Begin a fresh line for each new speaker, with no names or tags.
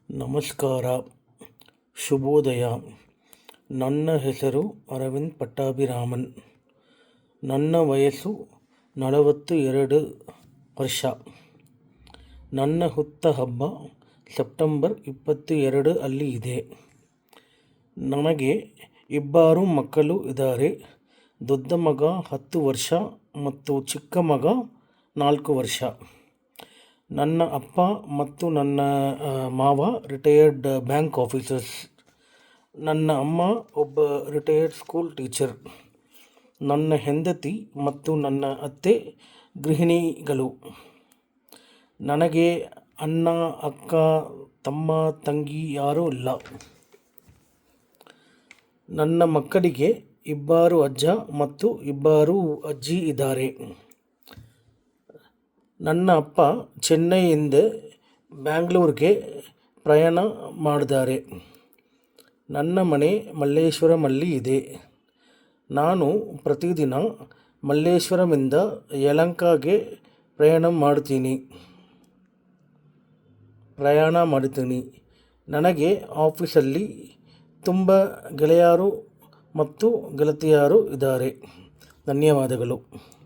ನಮಸ್ಕಾರ, ಶುಭೋದಯ. ನನ್ನ ಹೆಸರು ಅರವಿಂದ್ ಪಟ್ಟಾಭಿರಾಮನ್. ನನ್ನ ವಯಸ್ಸು 42 ವರ್ಷ. ನನ್ನ ಹುಟ್ಟುಹಬ್ಬ ಸೆಪ್ಟೆಂಬರ್ 22 ಅಲ್ಲಿ ಇದೆ. ನನಗೆ 2 ಮಕ್ಕಳು ಇದ್ದಾರೆ. ದೊಡ್ಡ ಮಗ 10 ವರ್ಷ ಮತ್ತು ಚಿಕ್ಕ ಮಗ 4 ವರ್ಷ. ನನ್ನ ಅಪ್ಪ ಮತ್ತು ನನ್ನ ಮಾವ ರಿಟೈರ್ಡ್ ಬ್ಯಾಂಕ್ ಆಫೀಸರ್ಸ್. ನನ್ನ ಅಮ್ಮ ಒಬ್ಬ ರಿಟೈರ್ಡ್ ಸ್ಕೂಲ್ ಟೀಚರ್. ನನ್ನ ಹೆಂಡತಿ ಮತ್ತು ನನ್ನ ಅತ್ತೆ ಗೃಹಿಣಿಗಳು. ನನಗೆ ಅಣ್ಣ, ಅಕ್ಕ, ತಮ್ಮ, ತಂಗಿ ಯಾರೂ ಇಲ್ಲ. ನನ್ನ ಮಕ್ಕಳಿಗೆ 2 ಅಜ್ಜ ಮತ್ತು 2 ಅಜ್ಜಿ ಇದ್ದಾರೆ. ನನ್ನ ಅಪ್ಪ ಚೆನ್ನೈಯಿಂದ ಬ್ಯಾಂಗ್ಳೂರಿಗೆ ಪ್ರಯಾಣ ಮಾಡಿದ್ದಾರೆ. ನನ್ನ ಮನೆ ಮಲ್ಲೇಶ್ವರಮಲ್ಲಿ ಇದೆ. ನಾನು ಪ್ರತಿದಿನ ಮಲ್ಲೇಶ್ವರಮಿಂದ ಯಲಹಂಕಗೆ ಪ್ರಯಾಣ ಮಾಡ್ತೀನಿ. ನನಗೆ ಆಫೀಸಲ್ಲಿ ತುಂಬ ಗೆಳೆಯರು ಮತ್ತು ಗೆಳತಿಯರು ಇದ್ದಾರೆ. ಧನ್ಯವಾದಗಳು.